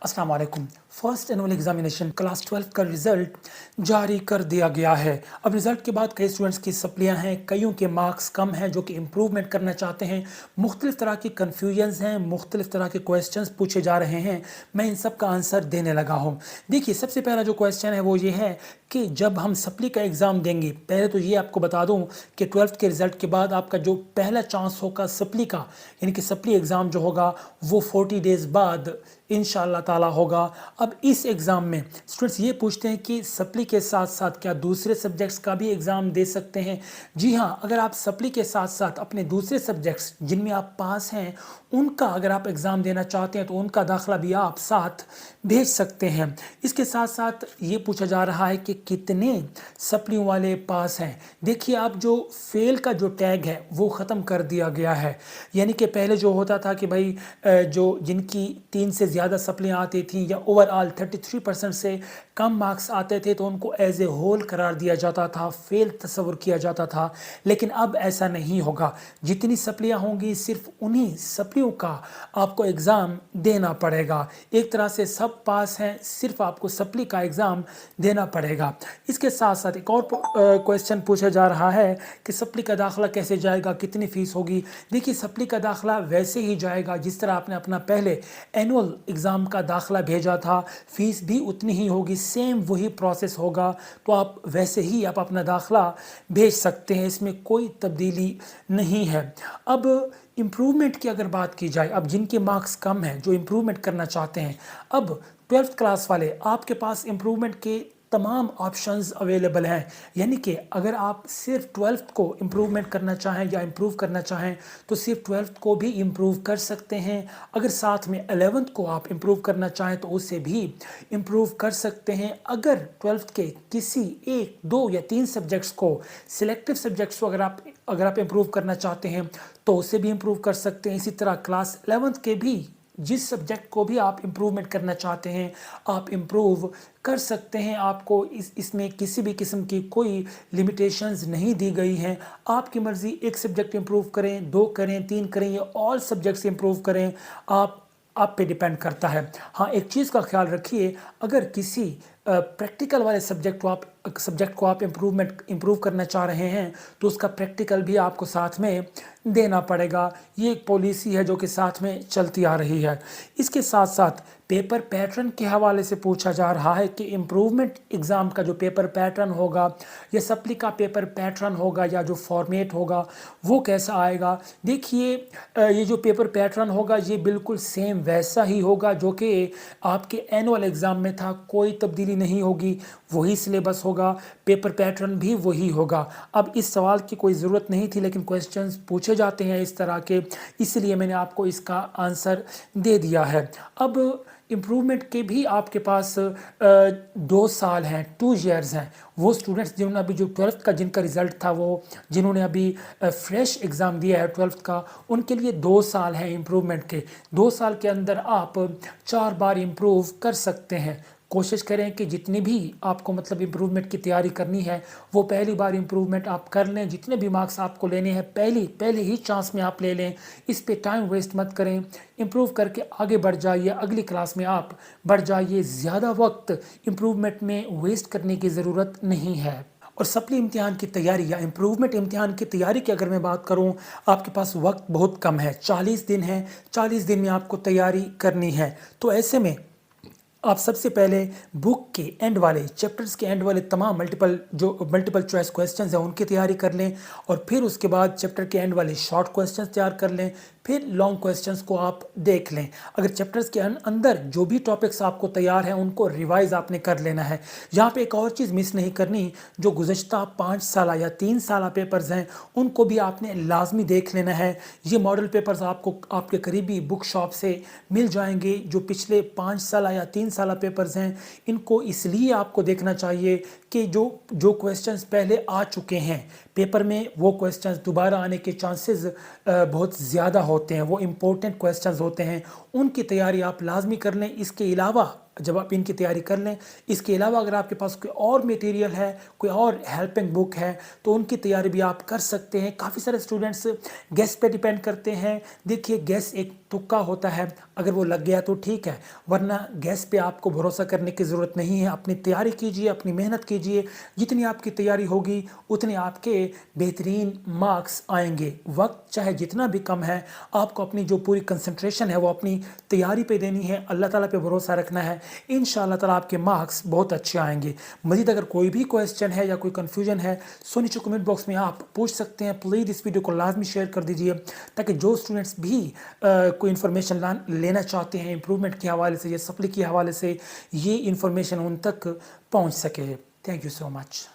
अस्सलाम वालेकुम। First annual examination class 12 का रिज़ल्ट जारी कर दिया गया है। अब रिज़ल्ट के बाद कई स्टूडेंट्स की सप्लियां हैं, कईयों के मार्क्स कम हैं जो कि इम्प्रूवमेंट करना चाहते हैं। मुख्तलिफ तरह की कन्फ्यूजन्स हैं, मुख्तलिफ तरह के क्वेश्चंस पूछे जा रहे हैं। मैं इन सब का आंसर देने लगा हूँ। देखिए, सबसे पहला जो क्वेश्चन है वो ये है कि जब हम सप्ली का एग्ज़ाम देंगे, पहले तो ये आपको बता दूं कि 12th के रिज़ल्ट के बाद आपका जो पहला चांस होगा सप्ली का, यानी कि सप्ली एग्ज़ाम जो होगा वो 40 डेज़ बाद इंशाअल्लाह ताला होगा। अब इस एग्ज़ाम में स्टूडेंट्स ये पूछते हैं कि सप्ली के साथ साथ क्या दूसरे सब्जेक्ट्स का भी एग्ज़ाम दे सकते हैं। जी हाँ, अगर आप सप्ली के साथ साथ अपने दूसरे सब्जेक्ट्स जिनमें आप पास हैं उनका अगर आप एग्ज़ाम देना चाहते हैं तो उनका दाखिला भी आप साथ भेज सकते हैं। इसके साथ साथ ये पूछा जा रहा है कि कितने सप्लियों वाले पास हैं। देखिए, आप जो फेल का जो टैग है वो ख़त्म कर दिया गया है। यानी कि पहले जो होता था कि भाई जो जिनकी 3 से ज़्यादा सप्लियाँ आती थी या ओवरऑल 33% से कम मार्क्स आते थे तो उनको एज ए होल करार दिया जाता था, फेल तस्वर किया जाता था। लेकिन अब ऐसा नहीं होगा। जितनी सप्लियाँ होंगी सिर्फ उन्हीं सप्लियों का आपको एग्ज़ाम देना पड़ेगा। एक तरह से सब पास हैं, सिर्फ आपको सप्ली का एग्ज़ाम देना पड़ेगा। इसके साथ साथ एक और क्वेश्चन पूछा जा रहा है कि सप्ली का दाखिला कैसे जाएगा, कितनी फ़ीस होगी। देखिए, सप्ली का दाखिला वैसे ही जाएगा जिस तरह आपने अपना पहले एनुअल एग्ज़ाम का दाखिला भेजा था, फ़ीस भी उतनी ही होगी, सेम वही प्रोसेस होगा। तो आप वैसे ही आप अपना दाखिला भेज सकते हैं, इसमें कोई तब्दीली नहीं है। अब इम्प्रूवमेंट की अगर बात की जाए, अब जिनके मार्क्स कम हैं जो इम्प्रूवमेंट करना चाहते हैं, अब 12th क्लास वाले आपके पास इम्प्रूवमेंट के तमाम ऑप्शंस अवेलेबल हैं। यानी कि अगर आप सिर्फ 12th को इम्प्रूवमेंट करना चाहें या इम्प्रूव करना चाहें तो सिर्फ 12th को भी इम्प्रूव कर सकते हैं। अगर साथ में 11th को आप इम्प्रूव करना चाहें तो उसे भी इम्प्रूव कर सकते हैं। अगर 12th के किसी 1, 2 या 3 सब्जेक्ट्स को, सिलेक्टिव सब्जेक्ट्स को अगर आप इम्प्रूव करना चाहते हैं तो उसे भी इम्प्रूव कर सकते हैं। इसी तरह क्लास 11th के भी जिस सब्जेक्ट को भी आप इम्प्रूवमेंट करना चाहते हैं आप इम्प्रूव कर सकते हैं। आपको इसमें किसी भी किस्म की कोई लिमिटेशंस नहीं दी गई हैं। आपकी मर्ज़ी, एक सब्जेक्ट इम्प्रूव करें, 2 करें, 3 करें या ऑल सब्जेक्ट्स इम्प्रूव करें, आप पे डिपेंड करता है। हाँ, एक चीज़ का ख्याल रखिए, अगर किसी प्रैक्टिकल वाले सब्जेक्ट को आप इम्प्रूव करना चाह रहे हैं तो उसका प्रैक्टिकल भी आपको साथ में देना पड़ेगा। ये एक पॉलिसी है जो कि साथ में चलती आ रही है। इसके साथ साथ पेपर पैटर्न के हवाले से पूछा जा रहा है कि इम्प्रूवमेंट एग्ज़ाम का जो पेपर पैटर्न होगा या सप्ली का पेपर पैटर्न होगा या जो फॉर्मेट होगा वो कैसा आएगा। देखिए, ये जो पेपर पैटर्न होगा ये बिल्कुल सेम वैसा ही होगा जो कि आपके एनुअल एग्ज़ाम में था, कोई तब्दीली नहीं होगी, वही सिलेबस होगा, पेपर पैटर्न भी वही होगा। अब इस सवाल की कोई ज़रूरत नहीं थी लेकिन क्वेश्चंस पूछे जाते हैं इस तरह के, इसलिए मैंने आपको इसका आंसर दे दिया है। अब इम्प्रूवमेंट के भी आपके पास 2 साल हैं, 2 ईयर्स हैं। वो स्टूडेंट्स जिन्होंने अभी जो 12th का जिनका रिज़ल्ट था, वो जिन्होंने अभी फ्रेश एग्ज़ाम दिया है 12th का, उनके लिए 2 साल हैं इम्प्रूवमेंट के। 2 साल के अंदर आप 4 बार इम्प्रूव कर सकते हैं। कोशिश करें कि जितनी भी आपको मतलब इम्प्रूवमेंट की तैयारी करनी है वो पहली बार इम्प्रूवमेंट आप कर लें। जितने भी मार्क्स आपको लेने हैं पहले ही चांस में आप ले लें। इस पे टाइम वेस्ट मत करें, इम्प्रूव करके आगे बढ़ जाइए, अगली क्लास में आप बढ़ जाइए। ज़्यादा वक्त इम्प्रूवमेंट में वेस्ट करने की ज़रूरत नहीं है। और सप्ली इम्तिहान की तैयारी या इम्प्रूवमेंट इम्तिहान की तैयारी की अगर मैं बात करूं, आपके पास वक्त बहुत कम है, 40 दिन है। 40 दिन में आपको तैयारी करनी है। तो ऐसे में आप सबसे पहले बुक के एंड वाले, चैप्टर्स के एंड वाले तमाम मल्टीपल चॉइस क्वेश्चंस हैं उनकी तैयारी कर लें और फिर उसके बाद चैप्टर के एंड वाले शॉर्ट क्वेश्चंस तैयार कर लें, फिर लॉन्ग क्वेश्चंस को आप देख लें। अगर चैप्टर्स के अंदर जो भी टॉपिक्स आपको तैयार हैं उनको रिवाइज आपने कर लेना है। यहाँ पे एक और चीज़ मिस नहीं करनी, जो गुज़श्ता 5 साल या 3 साल पेपर्स हैं उनको भी आपने लाजमी देख लेना है। ये मॉडल पेपर्स आपको आपके करीबी बुक शॉप से मिल जाएंगे। जो पिछले 5 साल या 3 साल पेपर्स हैं इनको इसलिए आपको देखना चाहिए कि जो क्वेश्चंस पहले आ चुके हैं पेपर में वो क्वेश्चंस दोबारा आने के चांसेस बहुत ज़्यादा होते हैं, वो इम्पोर्टेंट क्वेश्चंस होते हैं, उनकी तैयारी आप लाजमी कर लें। इसके अलावा जब आप इनकी तैयारी कर लें, इसके अलावा अगर आपके पास कोई और मटेरियल है, कोई और हेल्पिंग बुक है तो उनकी तैयारी भी आप कर सकते हैं। काफ़ी सारे स्टूडेंट्स गेस पे डिपेंड करते हैं। देखिए, गेस एक तुक्का होता है, अगर वो लग गया तो ठीक है, वरना गैस पे आपको भरोसा करने की ज़रूरत नहीं है। अपनी तैयारी कीजिए, अपनी मेहनत कीजिए, जितनी आपकी तैयारी होगी उतने आपके बेहतरीन मार्क्स आएंगे। वक्त चाहे जितना भी कम है, आपको अपनी जो पूरी कंसंट्रेशन है वो अपनी तैयारी पे देनी है, अल्लाह ताला पे भरोसा रखना है। इंशाअल्लाह ताला आपके मार्क्स बहुत अच्छे आएंगे। मज़ीद अगर कोई भी क्वेश्चन है या कोई कन्फ्यूजन है, सो नीचे कमेंट बॉक्स में आप पूछ सकते हैं। प्लीज़ इस वीडियो को लाजमी शेयर कर दीजिए, ताकि जो स्टूडेंट्स भी कोई इन्फॉर्मेशन लेना चाहते हैं इम्प्रूवमेंट के हवाले से या सप्ली के हवाले से, ये इन्फॉर्मेशन उन तक पहुंच सके। Thank you so much.